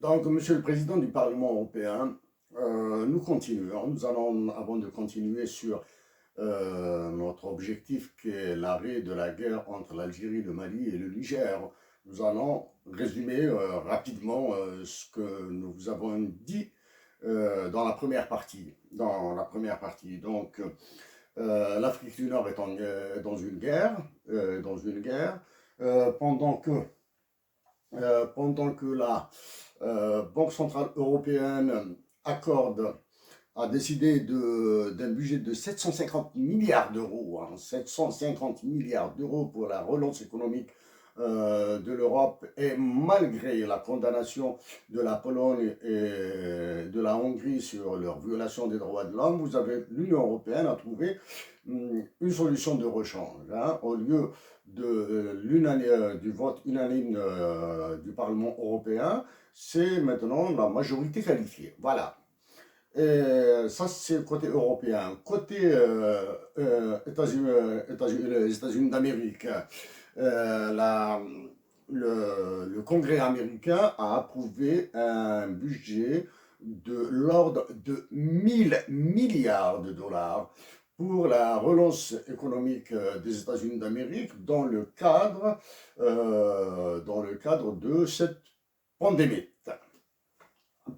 Donc, Monsieur le Président du Parlement européen, nous continuons. Nous allons, avant de continuer sur notre objectif qui est l'arrêt de la guerre entre l'Algérie, le Mali et le Niger, nous allons résumer rapidement ce que nous vous avons dit dans la première partie. Donc, l'Afrique du Nord est dans une guerre, pendant que la Banque centrale européenne accorde, a décidé d'un budget de 750 milliards d'euros, 750 milliards d'euros pour la relance économique de l'Europe, et malgré la condamnation de la Pologne et de la Hongrie sur leur violation des droits de l'homme, l'Union européenne a trouvé une solution de rechange. Au lieu du vote unanime du Parlement européen, c'est maintenant la majorité qualifiée. Voilà. Et ça, c'est le côté européen. Côté les États-Unis d'Amérique, euh, le Congrès américain a approuvé un budget de l'ordre de 1 000 milliards de dollars pour la relance économique des États-Unis d'Amérique dans le cadre de cette pandémie.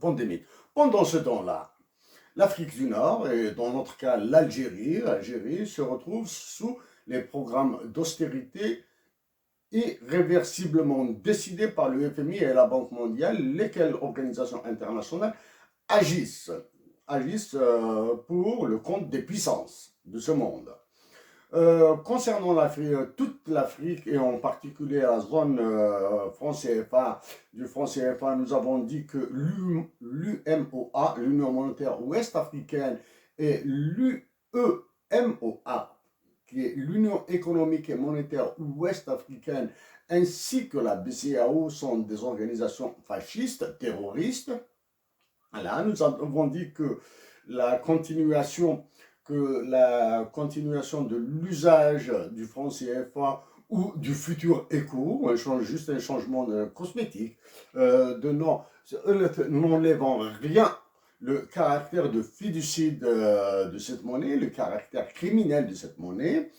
pandémie. Pendant ce temps-là, l'Afrique du Nord, et dans notre cas l'Algérie se retrouve sous les programmes d'austérité irréversiblement décidés par le FMI et la Banque mondiale, lesquelles organisations internationales agissent, pour le compte des puissances de ce monde. Concernant toute l'Afrique et en particulier la zone du franc CFA, nous avons dit que l'UMOA, l'Union monétaire ouest-africaine, et l'UEMOA, qui est l'Union économique et monétaire ouest-africaine, ainsi que la BCAO, sont des organisations fascistes, terroristes. Là, nous avons dit que la continuation de l'usage du franc CFA ou du futur éco, juste un changement cosmétique, de nom, n'enlevant rien le caractère de fiducie de cette monnaie, le caractère criminel de cette monnaie.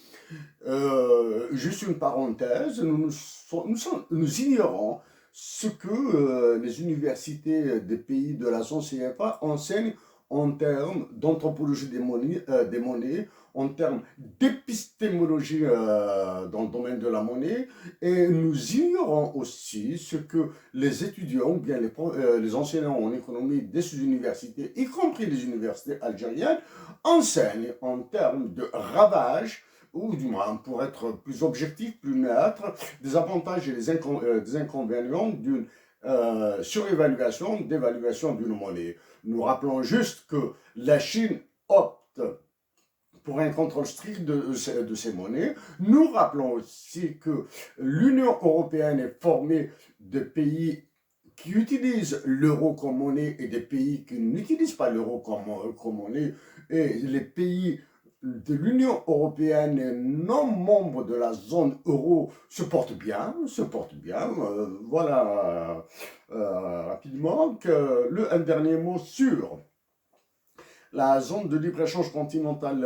Juste une parenthèse, nous ignorons ce que les universités des pays de la zone CFA enseignent en termes d'anthropologie des monnaies, en termes d'épistémologie dans le domaine de la monnaie, et nous ignorons aussi ce que les étudiants, ou bien les enseignants en économie de ces universités, y compris les universités algériennes, enseignent en termes de ravage, ou du moins, pour être plus objectif, plus neutre, des avantages et des inconvénients d'une surévaluation, d'évaluation d'une monnaie. Nous rappelons juste que la Chine opte pour un contrôle strict de ces monnaies. Nous rappelons aussi que l'Union européenne est formée de pays qui utilisent l'euro comme monnaie et des pays qui n'utilisent pas l'euro comme monnaie. Et les pays de l'Union européenne non membres de la zone euro se portent bien. Voilà rapidement un dernier mot sur la zone de libre-échange continentale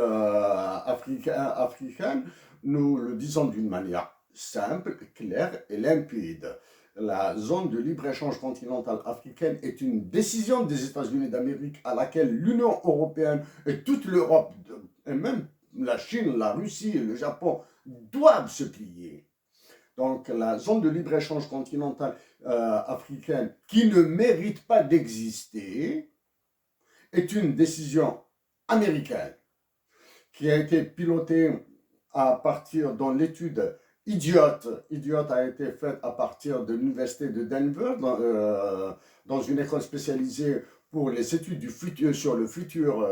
africaine. Nous le disons d'une manière simple, claire et limpide. La zone de libre-échange continentale africaine est une décision des États-Unis d'Amérique à laquelle l'Union européenne et toute l'Europe, et même la Chine, la Russie et le Japon, doivent se plier. Donc la zone de libre-échange continentale africaine, qui ne mérite pas d'exister, est une décision américaine qui a été pilotée à partir, dans l'étude idiote a été faite à partir de l'université de Denver, dans une école spécialisée pour les études du futur, sur le futur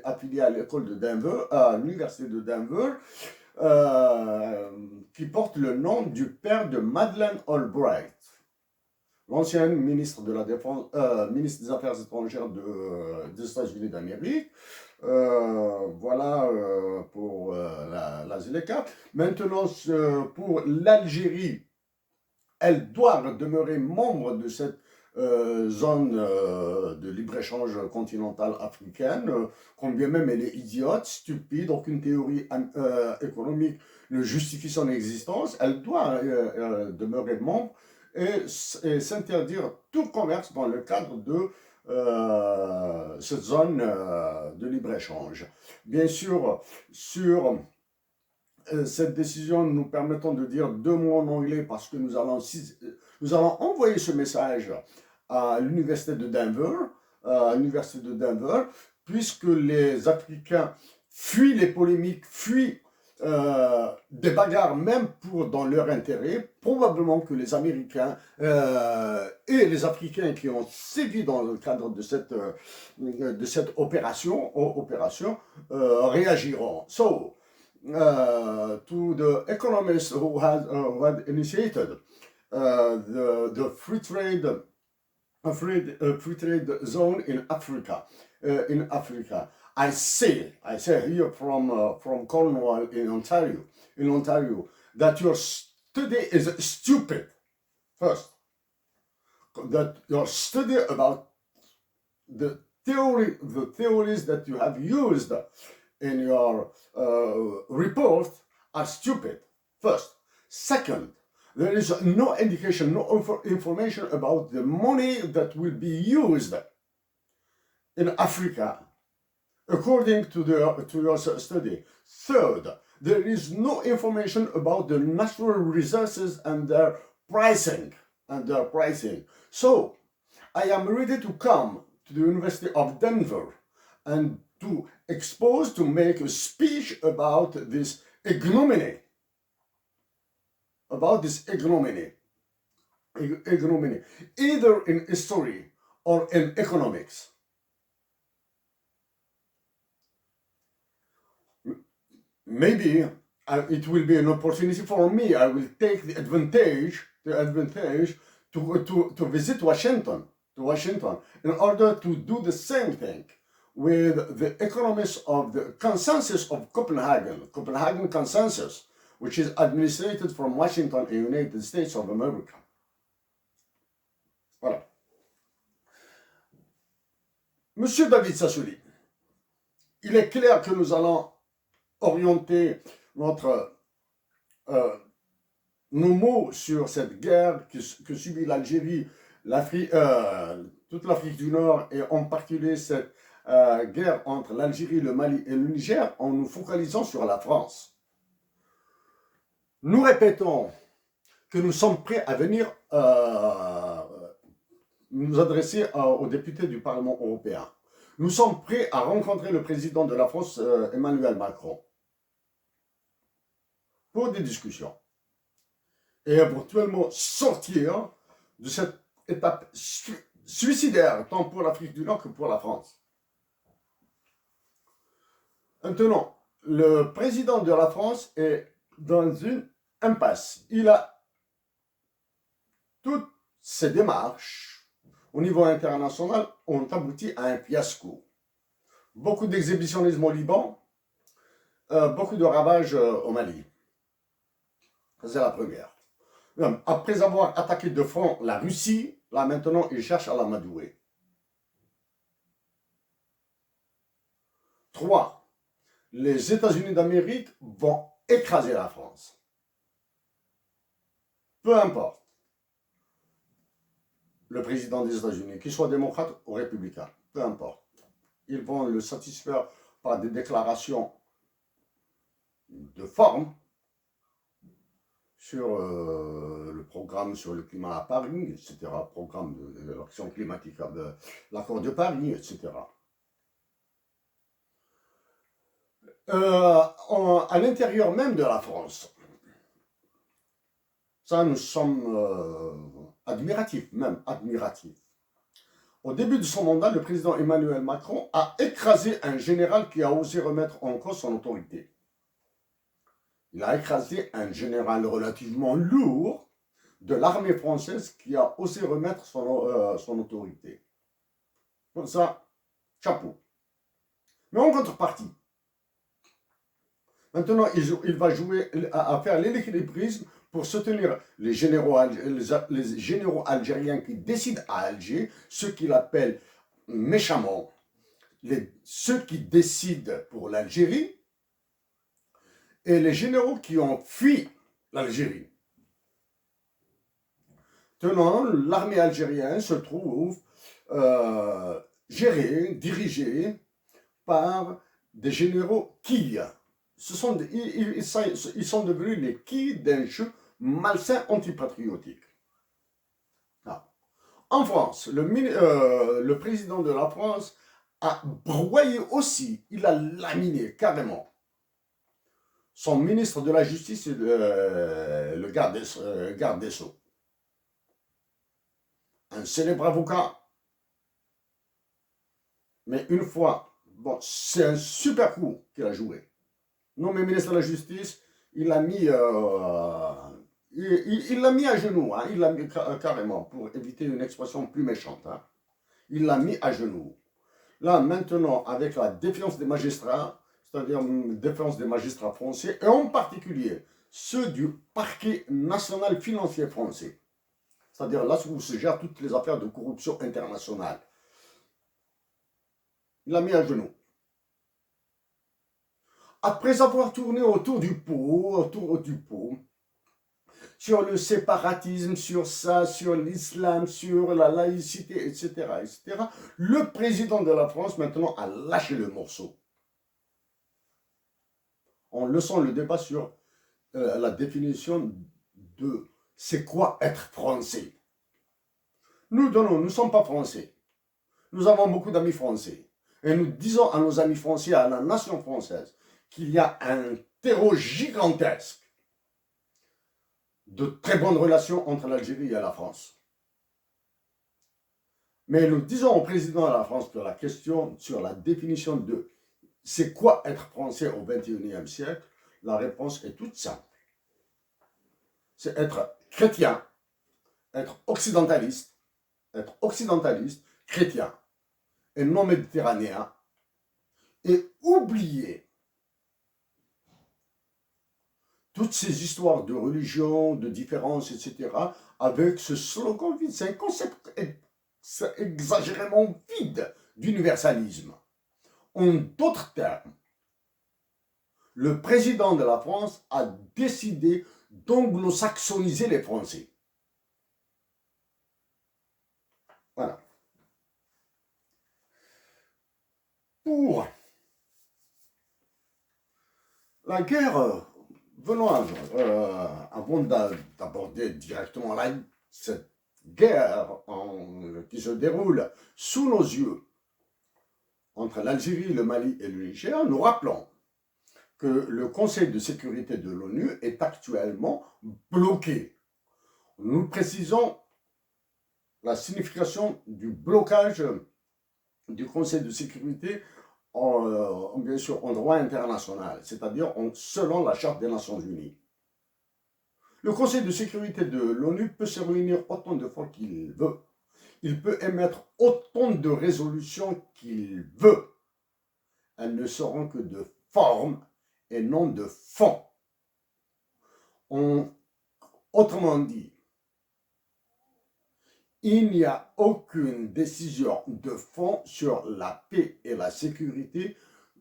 affilié à l'école de Denver, à l'université de Denver, qui porte le nom du père de Madeleine Albright, l'ancienne ministre de la Défense, ministre des Affaires étrangères des États-Unis d'Amérique. Voilà pour la ZLECA. Maintenant, pour l'Algérie, elle doit demeurer membre de cette zone de libre-échange continentale africaine, combien même elle est idiote, stupide, aucune théorie économique ne justifie son existence, elle doit demeurer membre et s'interdire tout commerce dans le cadre de cette zone de libre-échange. Bien sûr, sur cette décision nous permettant de dire deux mots en anglais parce que nous allons envoyer ce message à l'université de Denver, puisque les Africains fuient les polémiques, fuient des bagarres même dans leur intérêt. Probablement que les Américains et les Africains qui ont sévi dans le cadre de cette opération réagiront. So, to the economists who had initiated the free trade zone in Africa. I say here from Cornwall in Ontario, that your study is stupid. First, that your study about the theories that you have used in your report are stupid. First. Second, there is no indication, no information about the money that will be used in Africa according to your study. Third, there is no information about the natural resources and their pricing. So, I am ready to come to the University of Denver and to make a speech about this ignominy. Either in history or in economics. Maybe it will be an opportunity for me. I will take the advantage to visit Washington in order to do the same thing with the economists of the consensus of Copenhagen Consensus, which is administered from Washington in the United States of America. Voilà. Monsieur David Sassouli, il est clair que nous allons orienter nos mots sur cette guerre que subit l'Algérie, toute l'Afrique du Nord et en particulier cette guerre entre l'Algérie, le Mali et le Niger en nous focalisant sur la France. Nous répétons que nous sommes prêts à venir nous adresser aux députés du Parlement européen. Nous sommes prêts à rencontrer le président de la France, Emmanuel Macron, pour des discussions et éventuellement sortir de cette étape suicidaire, tant pour l'Afrique du Nord que pour la France. Maintenant, le président de la France est dans une impasse. Il a toutes ses démarches au niveau international ont abouti à un fiasco. Beaucoup d'exhibitionnisme au Liban, beaucoup de ravages au Mali. C'est la première. Après avoir attaqué de front la Russie, là maintenant il cherche à l'amadouer. 3. Les États-Unis d'Amérique vont écraser la France. Peu importe le président des États-Unis, qu'il soit démocrate ou républicain, peu importe. Ils vont le satisfaire par des déclarations de forme sur le programme sur le climat à Paris, etc., programme de l'action climatique, de l'accord de Paris, etc. À l'intérieur même de la France, ça nous sommes admiratifs. Au début de son mandat, le président Emmanuel Macron a écrasé un général qui a osé remettre en cause son autorité. Il a écrasé un général relativement lourd de l'armée française qui a osé remettre son autorité. Pour ça, chapeau. Mais en contrepartie, maintenant il va jouer à faire l'équilibrisme pour soutenir les généraux, les généraux algériens qui décident à Alger, ceux qu'il appelle méchamment ceux qui décident pour l'Algérie, et les généraux qui ont fui l'Algérie. Tenant, l'armée algérienne se trouve gérée, dirigée par des généraux qui ils sont devenus les qui d'un jeu malsain antipatriotique. Ah. En France, le président de la France a broyé aussi, il a laminé carrément son ministre de la Justice, le garde des Sceaux. Un célèbre avocat. Mais une fois, bon, c'est un super coup qu'il a joué. Nommé ministre de la Justice, il l'a mis, il l'a mis à genoux, hein, il l'a mis carrément, pour éviter une expression plus méchante. Hein. Il l'a mis à genoux. Là, maintenant, avec la défiance des magistrats, c'est-à-dire une défense des magistrats français, et en particulier ceux du parquet national financier français, c'est-à-dire là où se gèrent toutes les affaires de corruption internationale. Il l'a mis à genoux. Après avoir tourné autour du pot, sur le séparatisme, sur ça, sur l'islam, sur la laïcité, etc., le président de la France, maintenant, a lâché le morceau. On leçon le débat sur la définition de c'est quoi être français. Nous ne sommes pas français. Nous avons beaucoup d'amis français. Et nous disons à nos amis français, à la nation française, qu'il y a un terreau gigantesque de très bonnes relations entre l'Algérie et la France. Mais nous disons au président de la France que la question sur la définition de c'est quoi être français au XXIe siècle, la réponse est toute simple. C'est être chrétien, être occidentaliste, chrétien et non méditerranéen, et oublier toutes ces histoires de religion, de différence, etc., avec ce slogan vide. C'est un concept exagérément vide d'universalisme. En d'autres termes, le président de la France a décidé d'anglo-saxoniser les Français. Voilà. Pour la guerre, venons avant d'aborder directement cette guerre qui se déroule sous nos yeux entre l'Algérie, le Mali et le Niger, nous rappelons que le Conseil de sécurité de l'ONU est actuellement bloqué. Nous précisons la signification du blocage du Conseil de sécurité bien sûr en droit international, c'est-à-dire selon la Charte des Nations Unies. Le Conseil de sécurité de l'ONU peut se réunir autant de fois qu'il veut. Il peut émettre autant de résolutions qu'il veut. Elles ne seront que de forme et non de fond. Autrement dit, il n'y a aucune décision de fond sur la paix et la sécurité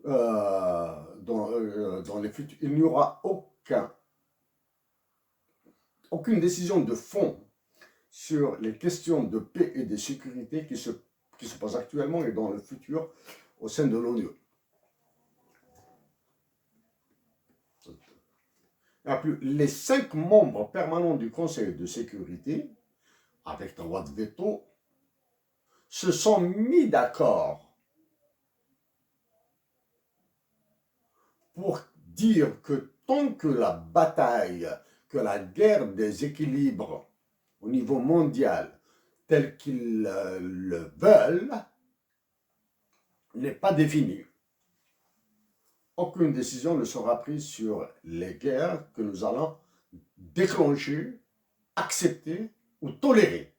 dans les futurs. Il n'y aura aucune décision de fond sur les questions de paix et de sécurité qui se passent actuellement et dans le futur au sein de l'ONU. Les 5 membres permanents du Conseil de sécurité, avec droit de veto, se sont mis d'accord pour dire que tant que la bataille, que la guerre des équilibres au niveau mondial, tel qu'ils le veulent, n'est pas définie, aucune décision ne sera prise sur les guerres que nous allons déclencher, accepter ou tolérer.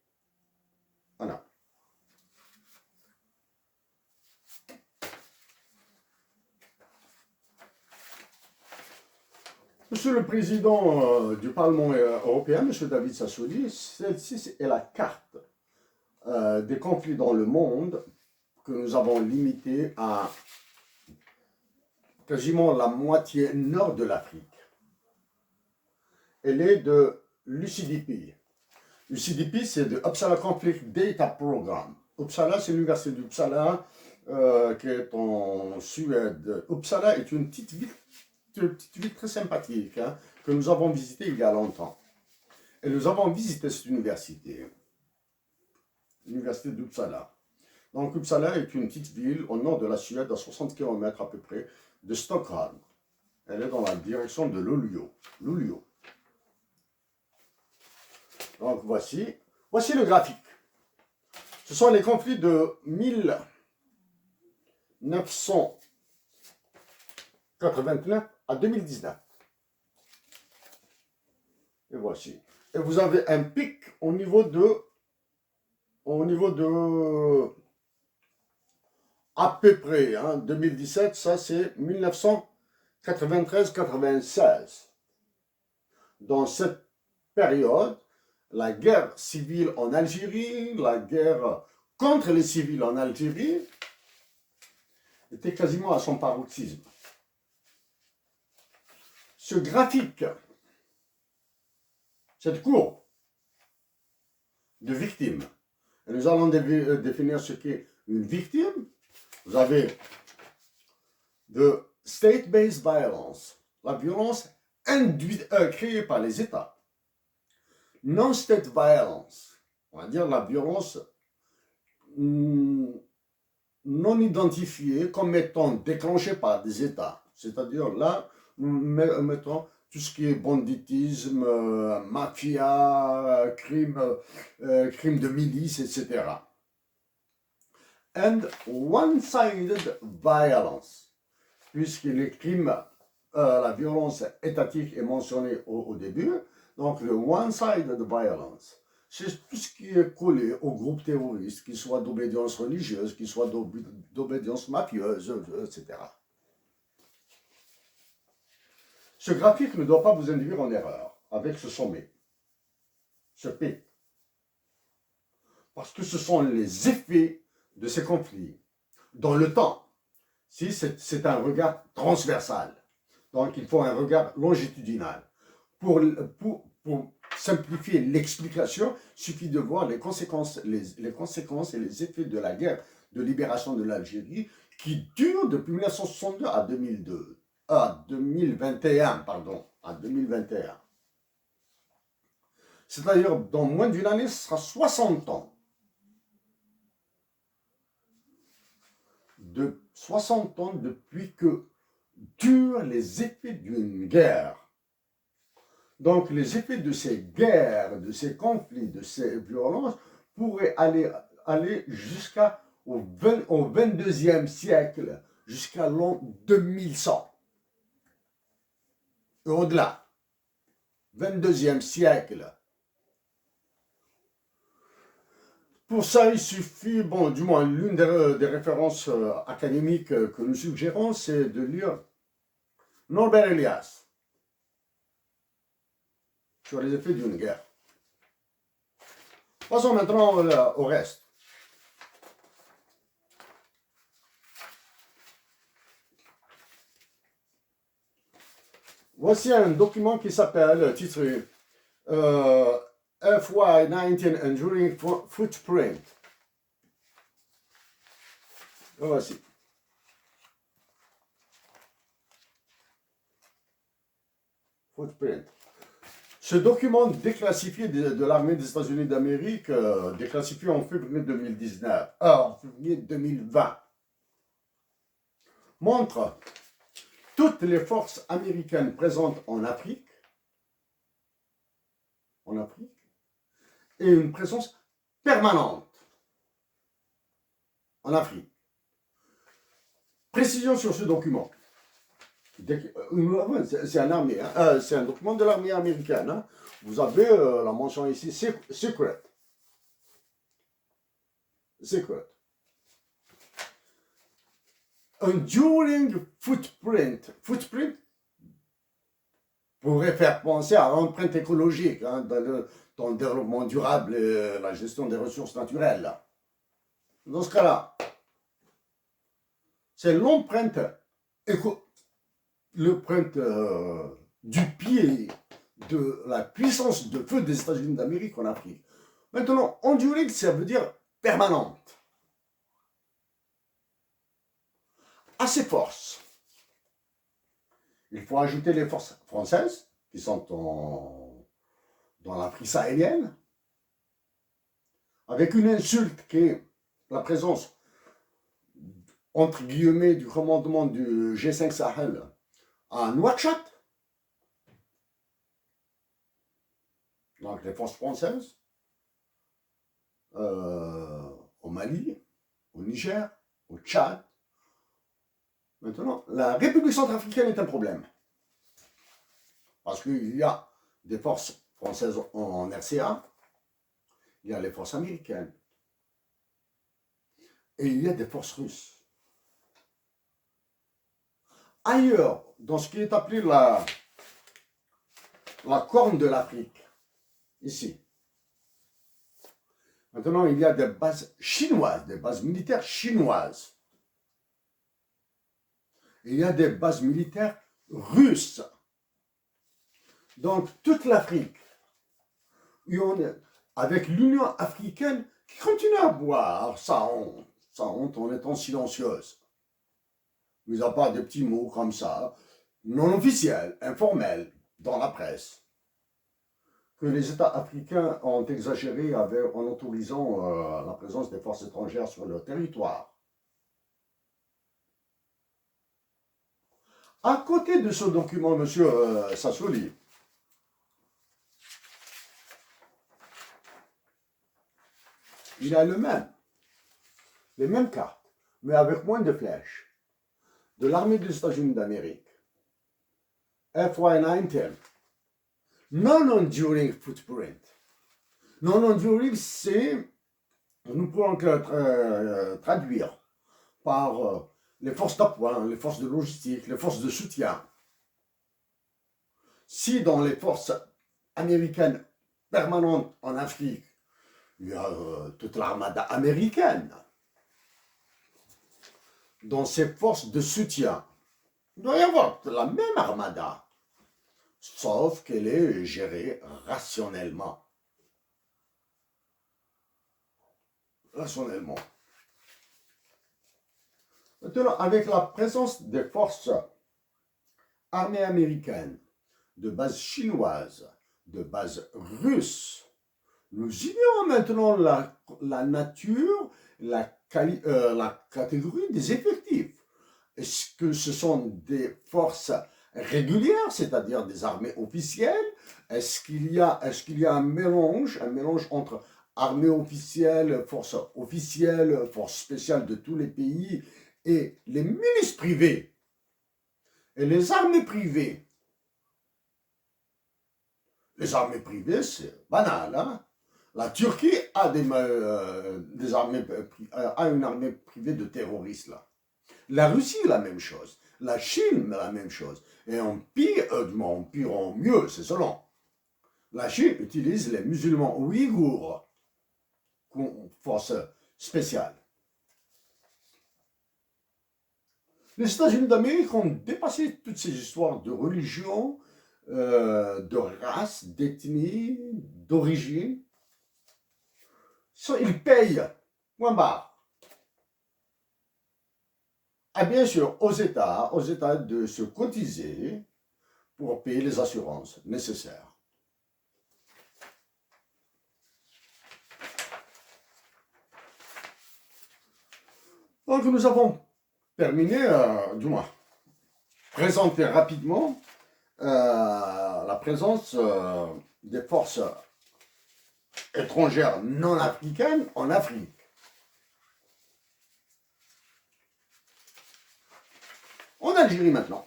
Voilà. Monsieur le Président du Parlement européen, Monsieur David Sassoli, celle-ci est la carte des conflits dans le monde que nous avons limité à quasiment la moitié nord de l'Afrique. Elle est de l'UCDP. L'UCDP, c'est de Uppsala Conflict Data Program. Uppsala, c'est l'université d'Uppsala qui est en Suède. Uppsala est une petite ville très sympathique hein, que nous avons visitée il y a longtemps. Et nous avons visité cette université, l'université d'Uppsala. Donc Uppsala est une petite ville au nord de la Suède, à 60 km à peu près de Stockholm. Elle est dans la direction de Luleå. Donc voici le graphique. Ce sont les conflits de 1989 à 2019. Et voici. Et vous avez un pic au niveau de à peu près, hein, 2017, ça c'est 1993-96. Dans cette période, la guerre civile en Algérie, la guerre contre les civils en Algérie, était quasiment à son paroxysme. Ce graphique, cette courbe de victimes, et nous allons définir ce qu'est une victime. Vous avez de state-based violence, la violence créée par les États. Non-state violence, on va dire la violence non identifiée comme étant déclenchée par des États. C'est-à-dire là, nous mettons tout ce qui est banditisme, mafia, crime de milice, etc. And one-sided violence, puisque les crimes, la violence étatique est mentionnée au début. Donc le one-sided violence, c'est tout ce qui est collé au groupe terroriste, qu'il soit d'obédience religieuse, qu'il soit d'obédience mafieuse, etc. Ce graphique ne doit pas vous induire en erreur avec ce sommet, ce P. Parce que ce sont les effets de ces conflits dans le temps. Si c'est un regard transversal, donc il faut un regard longitudinal. Pour simplifier l'explication, il suffit de voir les conséquences et les effets de la guerre de libération de l'Algérie qui dure depuis 1962 à 2021. C'est-à-dire, dans moins d'une année, ce sera 60 ans. 60 ans depuis que durent les effets d'une guerre. Donc les effets de ces guerres, de ces conflits, de ces violences pourraient aller jusqu'au 22e siècle, jusqu'à l'an 2100. Et au-delà, 22e siècle. Pour ça, il suffit, bon, du moins, l'une des références académiques que nous suggérons, c'est de lire Norbert Elias sur les effets d'une guerre. Passons maintenant au reste. Voici un document qui s'appelle, titré FY19 Enduring Footprint. Voici. Footprint. Ce document déclassifié de l'armée des États-Unis d'Amérique, déclassifié en février 2020, montre toutes les forces américaines présentes en Afrique, et une présence permanente en Afrique. Précision sur ce document. C'est un document de l'armée américaine. Hein. Vous avez la mention ici, secret. Enduring footprint. Footprint, pourrait faire penser à l'empreinte écologique hein, dans le développement durable et la gestion des ressources naturelles. Dans ce cas-là, c'est l'empreinte l'empreinte du pied de la puissance de feu des États-Unis d'Amérique en Afrique. Maintenant, enduring, ça veut dire permanente. À ces forces, il faut ajouter les forces françaises qui sont dans l'Afrique sahélienne, avec une insulte qui est la présence, entre guillemets, du commandement du G5 Sahel à Nouakchott, donc les forces françaises, au Mali, au Niger, au Tchad. Maintenant, la République centrafricaine est un problème. Parce qu'il y a des forces françaises en RCA, il y a les forces américaines, et il y a des forces russes. Ailleurs, dans ce qui est appelé la corne de l'Afrique, ici, maintenant il y a des bases chinoises, des bases militaires chinoises. Il y a des bases militaires russes. Donc toute l'Afrique, avec l'Union africaine qui continue à boire sa honte en étant silencieuse. Mis à part des petits mots comme ça, non officiels, informels, dans la presse, que les États africains ont exagéré en autorisant la présence des forces étrangères sur leur territoire. À côté de ce document, M. Sassoli, il a les mêmes cartes, mais avec moins de flèches, de l'armée des États-Unis d'Amérique. FY19, non-enduring footprint. Non-enduring, c'est, nous pouvons traduire par les forces d'appoint, les forces de logistique, les forces de soutien. Si dans les forces américaines permanentes en Afrique, il y a toute l'armada américaine, dans ces forces de soutien, il doit y avoir la même armada, sauf qu'elle est gérée rationnellement. Rationnellement. Maintenant, avec la présence des forces armées américaines, de base chinoise, de base russe, nous ignorons maintenant la nature, la catégorie des effectifs. Est-ce que ce sont des forces régulières, c'est-à-dire des armées officielles? Est-ce qu'il y a un mélange entre armée officielle, forces spéciales de tous les pays et les milices privées et les armées privées? Les armées privées, c'est banal, hein? La Turquie a une armée privée de terroristes, là. La Russie, la même chose. La Chine, la même chose. Et en mieux, c'est selon. La Chine utilise les musulmans ouïghours comme force spéciale. Les États-Unis d'Amérique ont dépassé toutes ces histoires de religion, de race, d'ethnie, d'origine. Ils payent, point barre. Et bien sûr, aux États de se cotiser pour payer les assurances nécessaires. Donc nous avons terminé, du moins, présenter rapidement la présence des forces étrangères non africaines en Afrique. En Algérie maintenant,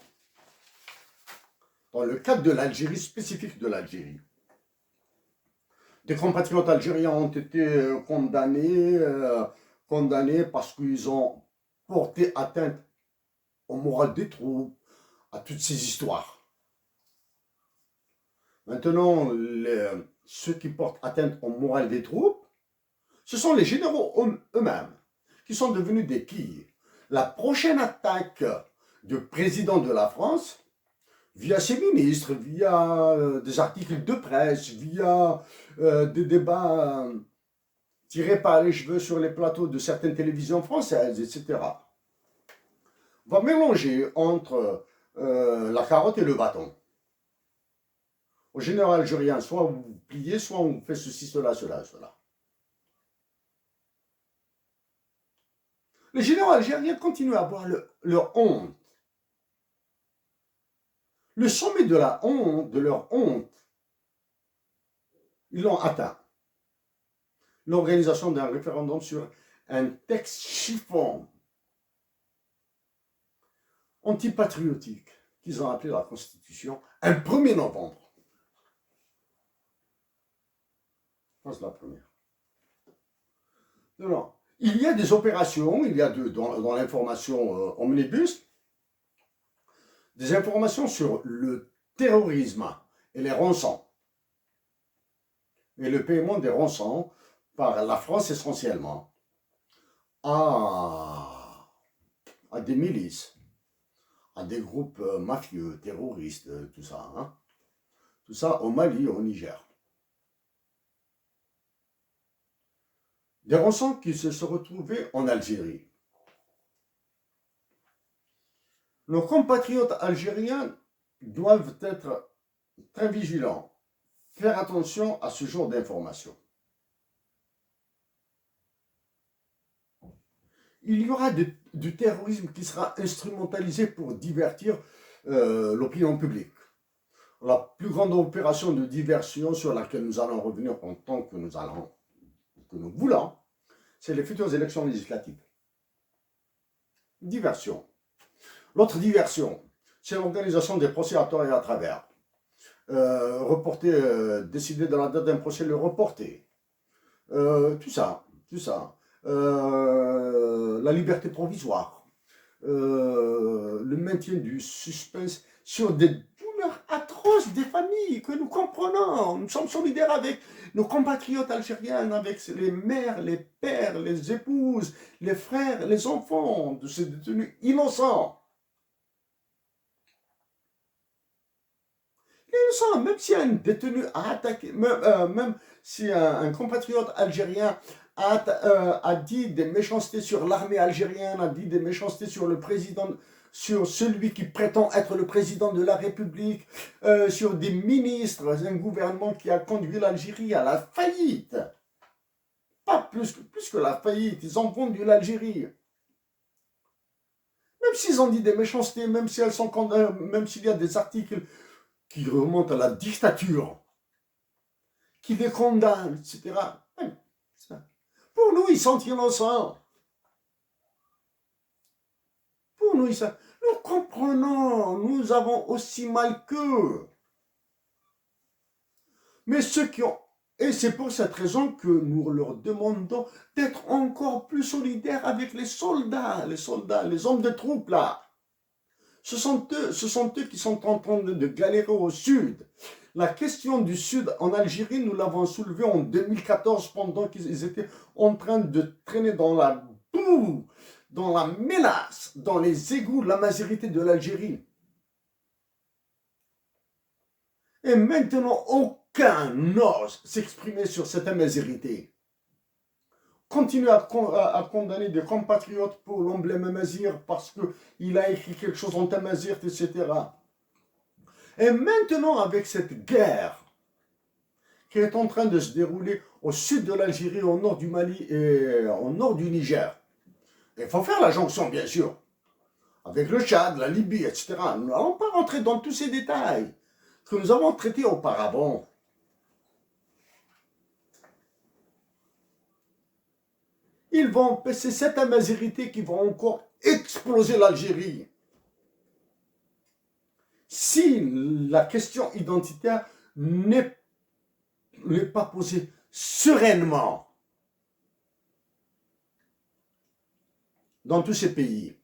dans le cadre de l'Algérie, spécifique de l'Algérie, des compatriotes algériens ont été condamnés parce qu'ils ont porté atteinte au moral des troupes, à toutes ces histoires. Maintenant, ceux qui portent atteinte au moral des troupes, ce sont les généraux eux-mêmes qui sont devenus des quilles. La prochaine attaque du président de la France, via ses ministres, via des articles de presse, via des débats tirés par les cheveux sur les plateaux de certaines télévisions françaises, etc., va mélanger entre la carotte et le bâton. Au général algérien, soit vous pliez, soit on fait ceci, cela, cela, cela. Les généraux algériens continuent à avoir leur honte. Le sommet de la honte, de leur honte, ils l'ont atteint. L'organisation d'un référendum sur un texte chiffon, antipatriotique, qu'ils ont appelé la Constitution, un 1er novembre. Ça, c'est la première. Non. Il y a des opérations, il y a dans l'information omnibus, des informations sur le terrorisme et les rançons. Et le paiement des rançons par la France essentiellement à des milices, à des groupes mafieux, terroristes, tout ça. Hein. Tout ça au Mali, au Niger. Des rançons qui se sont retrouvés en Algérie. Nos compatriotes algériens doivent être très vigilants, faire attention à ce genre d'informations. Il y aura du terrorisme qui sera instrumentalisé pour divertir l'opinion publique. La plus grande opération de diversion sur laquelle nous allons revenir en tant que nous voulons, c'est les futures élections législatives. Diversion. L'autre diversion, c'est l'organisation des procès à tort et à travers. Décider de la date d'un procès, le reporter. Tout ça. La liberté provisoire. Le maintien du suspense sur des douleurs atroces des familles que nous comprenons. Nous sommes solidaires avec nos compatriotes algériens, avec les mères, les pères, les épouses, les frères, les enfants de ces détenus innocents. Même si un détenu a attaqué, même si un compatriote algérien a dit des méchancetés sur l'armée algérienne, a dit des méchancetés sur le président, sur celui qui prétend être le président de la République, sur des ministres, un gouvernement qui a conduit l'Algérie à la faillite. Pas plus que la faillite, ils ont vendu l'Algérie. Même s'ils ont dit des méchancetés, même si même s'il y a des articles qui remontent à la dictature, qui les condamnent, etc. Pour nous, ils sont innocents. Pour nous, nous comprenons, nous avons aussi mal qu'eux. Mais ceux qui ont... Et c'est pour cette raison que nous leur demandons d'être encore plus solidaires avec les soldats, les hommes de troupes là. Ce sont eux qui sont en train de galérer au sud. La question du sud en Algérie, nous l'avons soulevée en 2014 pendant qu'ils étaient en train de traîner dans la boue, dans la mélasse, dans les égouts de la majorité de l'Algérie. Et maintenant, aucun n'ose s'exprimer sur cette amazérité. Continue à condamner des compatriotes pour l'emblème Amazir parce qu'il a écrit quelque chose en Amazir, etc. Et maintenant, avec cette guerre qui est en train de se dérouler au sud de l'Algérie, au nord du Mali et au nord du Niger, il faut faire la jonction, bien sûr, avec le Tchad, la Libye, etc. Nous n'allons pas rentrer dans tous ces détails que nous avons traités auparavant. C'est cette amazérité qui va encore exploser l'Algérie. Si la question identitaire n'est pas posée sereinement dans tous ces pays.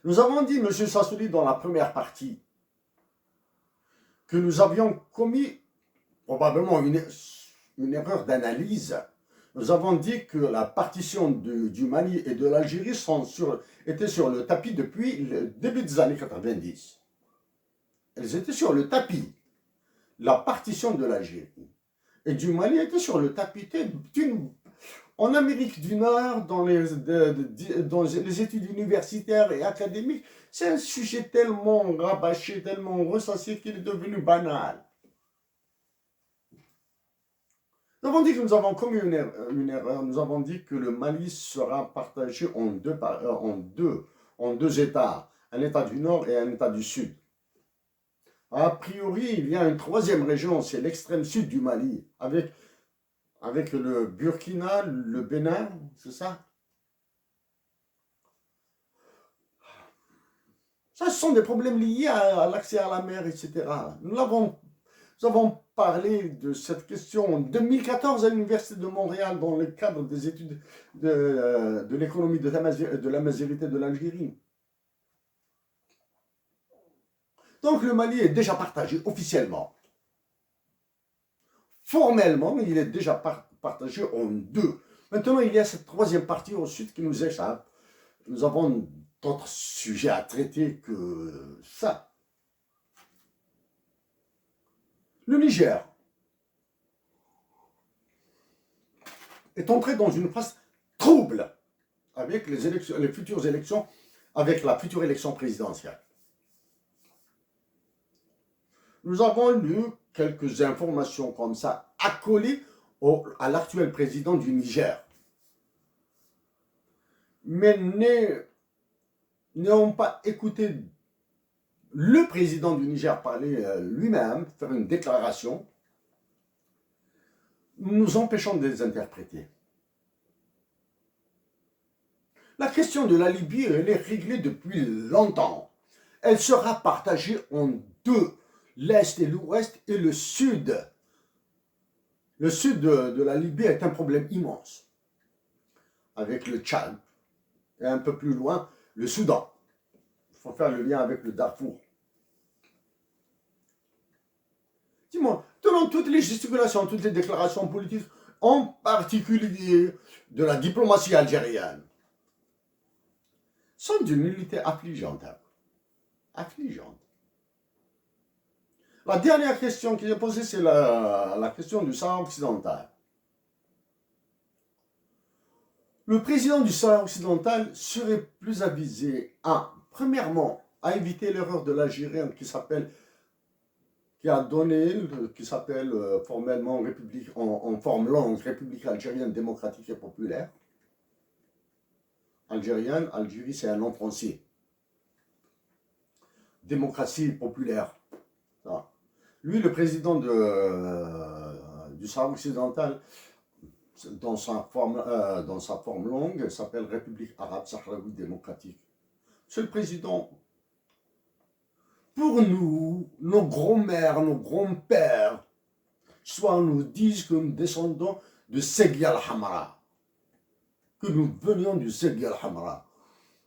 Nous avons dit, M. Sassoli, dans la première partie, que nous avions commis probablement une erreur d'analyse. Nous avons dit que la partition du Mali et de l'Algérie étaient sur le tapis depuis le début des années 90. Elles étaient sur le tapis. La partition de l'Algérie et du Mali était sur le tapis. En Amérique du Nord, dans les études universitaires et académiques, c'est un sujet tellement rabâché, tellement ressassé qu'il est devenu banal. Nous avons dit que nous avons commis une erreur. Nous avons dit que le Mali sera partagé en deux États, un État du Nord et un État du Sud. A priori, il y a une troisième région, c'est l'extrême sud du Mali, avec le Burkina, le Bénin, c'est ça? Ça, ce sont des problèmes liés à l'accès à la mer, etc. Nous avons parlé de cette question en 2014 à l'Université de Montréal dans le cadre des études de l'économie de la majorité de l'Algérie. Donc le Mali est déjà partagé officiellement. Formellement, il est déjà partagé en deux. Maintenant, il y a cette troisième partie au sud qui nous échappe. Nous avons d'autres sujets à traiter que ça. Le Niger est entré dans une phase trouble avec les futures élections, avec la future élection présidentielle. Nous avons lu quelques informations comme ça, accolées à l'actuel président du Niger. Mais n'ayons pas écouté le président du Niger parler lui-même, faire une déclaration, nous empêchons de les interpréter. La question de la Libye, elle est réglée depuis longtemps. Elle sera partagée en deux, l'Est et l'Ouest et le Sud. Le Sud de la Libye est un problème immense, avec le Tchad, et un peu plus loin, le Soudan. Il faut faire le lien avec le Darfour. Dis-moi, selon toutes les gesticulations, toutes les déclarations politiques, en particulier de la diplomatie algérienne, sont d'une nullité affligeante. Affligeante. La dernière question qui est posée, c'est la question du Sahara occidental. Le président du Sahara occidental serait plus avisé premièrement, à éviter l'erreur de l'Algérien qui s'appelle formellement en forme longue, République algérienne démocratique et populaire. Algérie, c'est un nom français. Démocratie populaire. Ça. Lui, le président du Sahara occidental, dans sa forme longue, s'appelle République arabe sahraoui démocratique. Monsieur le Président, pour nous, nos grands-mères, nos grands-pères, soit nous disent que nous descendons de Seghi al-Hamra, que nous venions du Seghi al-Hamra,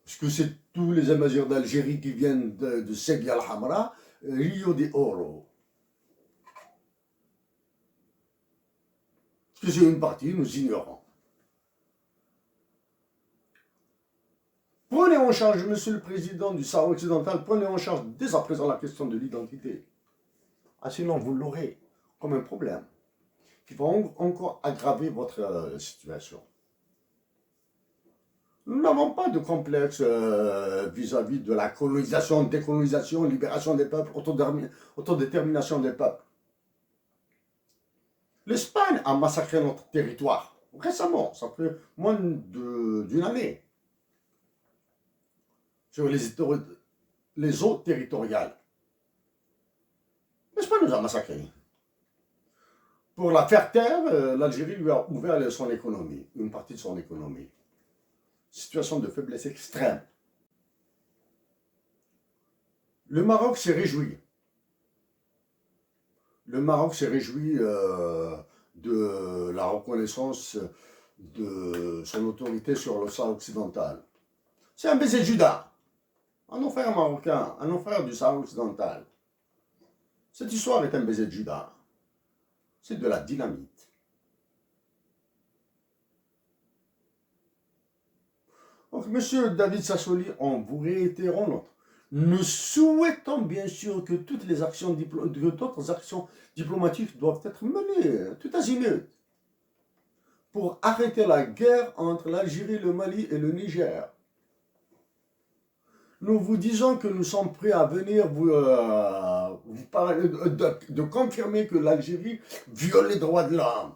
parce que c'est tous les Amazirs d'Algérie qui viennent de Seghi al-Hamra, Rio de Oro. Parce que c'est une partie, nous ignorons. Prenez en charge, Monsieur le Président du Sahara occidental, prenez en charge dès à présent la question de l'identité. Sinon, vous l'aurez comme un problème qui va encore aggraver votre situation. Nous n'avons pas de complexe vis-à-vis de la colonisation, décolonisation, libération des peuples, autodétermination des peuples. L'Espagne a massacré notre territoire récemment, ça fait moins d'une année. Sur les eaux territoriales. L'Espagne nous a massacrés. Pour la faire taire, l'Algérie lui a ouvert son économie, une partie de son économie. Situation de faiblesse extrême. Le Maroc s'est réjoui. Le Maroc s'est réjoui de la reconnaissance de son autorité sur le Sahara occidental. C'est un baiser de Judas. Un nos frères marocains, un nos frères du Sahara occidental. Cette histoire est un baiser de Judas. C'est de la dynamite. Donc, monsieur David Sassoli, en vous réitérant notre, nous souhaitons bien sûr que toutes les actions d'autres actions diplomatiques doivent être menées tout azimut pour arrêter la guerre entre l'Algérie, le Mali et le Niger. Nous vous disons que nous sommes prêts à venir vous parler de confirmer que l'Algérie viole les droits de l'homme.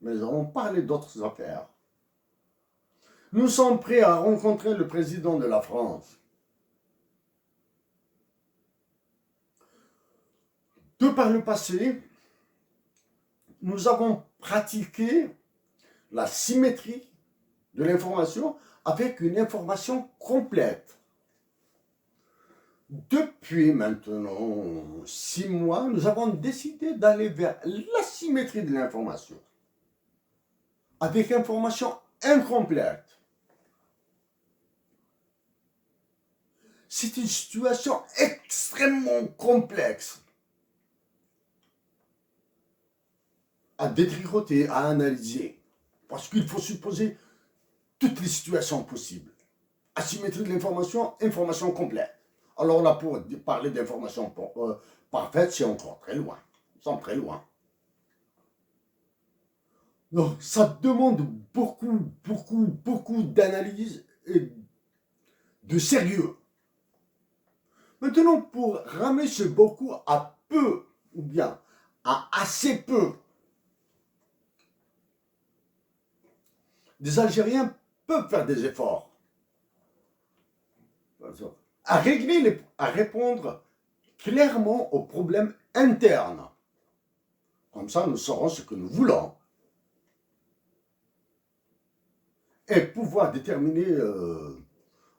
Mais nous allons parler d'autres affaires. Nous sommes prêts à rencontrer le président de la France. De par le passé, nous avons pratiqué la symétrie de l'information avec une information complète. Depuis maintenant 6 mois, nous avons décidé d'aller vers l'asymétrie de l'information avec information incomplète. C'est une situation extrêmement complexe à détricoter, à analyser, parce qu'il faut supposer toutes les situations possibles. Asymétrie de l'information, information complète. Alors là, pour parler d'information parfaite, c'est encore très loin. Nous sommes très loin. Donc, ça demande beaucoup d'analyse et de sérieux. Maintenant, pour ramener ce beaucoup à peu, ou bien à assez peu, des Algériens peuvent faire des efforts à régler, à répondre clairement aux problèmes internes. Comme ça, nous saurons ce que nous voulons. Et pouvoir déterminer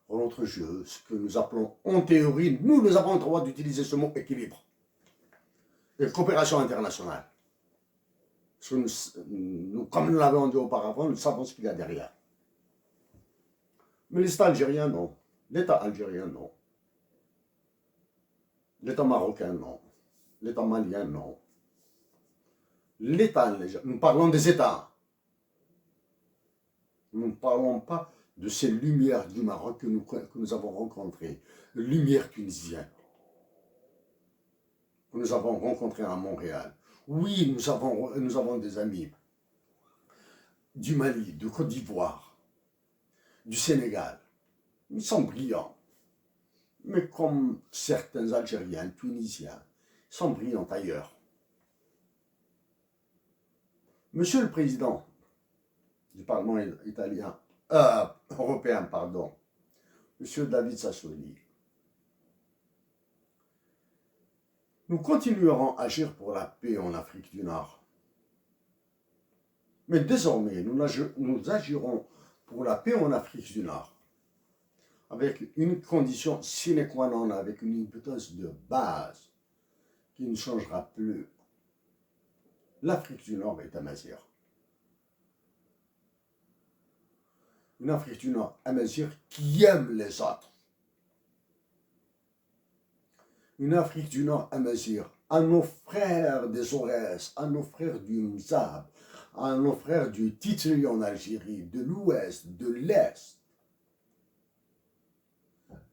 dans notre jeu ce que nous appelons en théorie, nous avons le droit d'utiliser ce mot équilibre et coopération internationale. Parce que nous, comme nous l'avons dit auparavant, nous savons ce qu'il y a derrière. Mais l'État algérien, non. L'État algérien, non. L'État marocain, non. L'État malien, non. L'État, nous parlons des États. Nous ne parlons pas de ces lumières du Maroc que nous avons rencontrées. Lumières tunisiennes. Que nous avons rencontrées à Montréal. Oui, nous avons des amis du Mali, de Côte d'Ivoire, du Sénégal. Ils sont brillants. Mais comme certains Algériens, Tunisiens, ils sont brillants ailleurs. Monsieur le Président du Parlement européen, pardon, Monsieur David Sassoli, nous continuerons à agir pour la paix en Afrique du Nord. Mais désormais, nous agirons pour la paix en Afrique du Nord avec une condition sine qua non, avec une hypothèse de base qui ne changera plus. L'Afrique du Nord est amazigh. Une Afrique du Nord amazigh qui aime les autres. Une Afrique du Nord amazigh à nos frères des Aurès, à nos frères du Mzab, à nos frères du Titri en Algérie, de l'Ouest, de l'Est.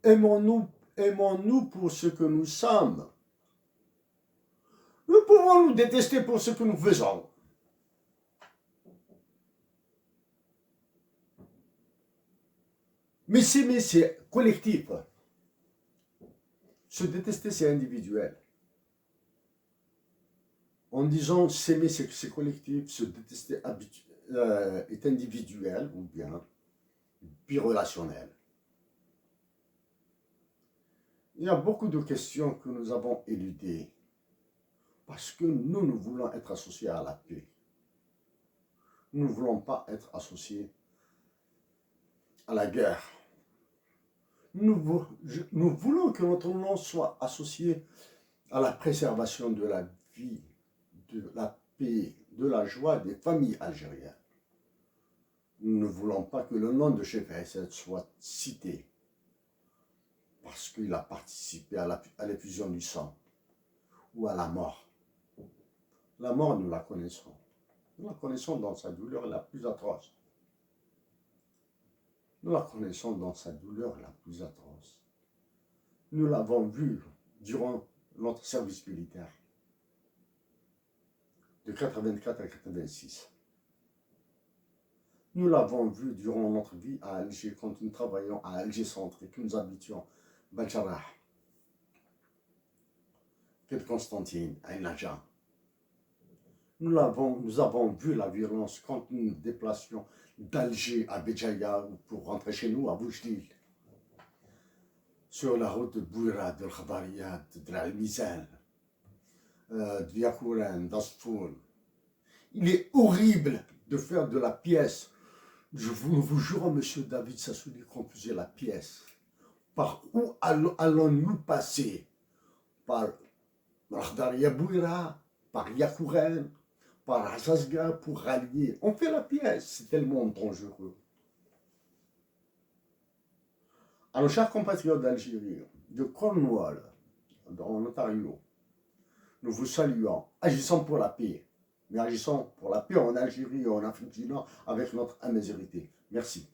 Aimons-nous pour ce que nous sommes. Nous pouvons nous détester pour ce que nous faisons. Mais s'aimer, c'est collectif. Se détester, c'est individuel. En disant s'aimer, c'est collectif, se détester est individuel ou bien birelationnel. Il y a beaucoup de questions que nous avons éludées parce que nous voulons être associés à la paix. Nous ne voulons pas être associés à la guerre. Nous voulons que notre nom soit associé à la préservation de la vie, de la paix, de la joie des familles algériennes. Nous ne voulons pas que le nom de Cheikh Haïssed soit cité parce qu'il a participé à l'effusion du sang ou à la mort. La mort, nous la connaissons. Nous la connaissons dans sa douleur la plus atroce. Nous la connaissons dans sa douleur la plus atroce. Nous l'avons vue durant notre service militaire, de 84 à 86. Nous l'avons vue durant notre vie à Alger, quand nous travaillions à Alger Centre et que nous habitions Banjarah, Quai de Constantine, à Naja. Nous avons vu la violence quand nous nous déplacions d'Alger à Béjaïa pour rentrer chez nous à Boujdil, sur la route de Bouira, de Khabariyat, de Al-Mizan, de Yakouran, d'Asfoun. Il est horrible de faire de la pièce. Je vous jure, monsieur David Sassouli, qu'on faisait la pièce. Par où allons-nous passer? Par Rakhdaria Bouira, par Yakouran, par Azazga pour rallier. On fait la pièce, c'est tellement dangereux. Alors, chers compatriotes d'Algérie, de Cornwall, en Ontario, nous vous saluons, agissons pour la paix, mais agissons pour la paix en Algérie et en Afrique du Nord avec notre amazérité. Merci.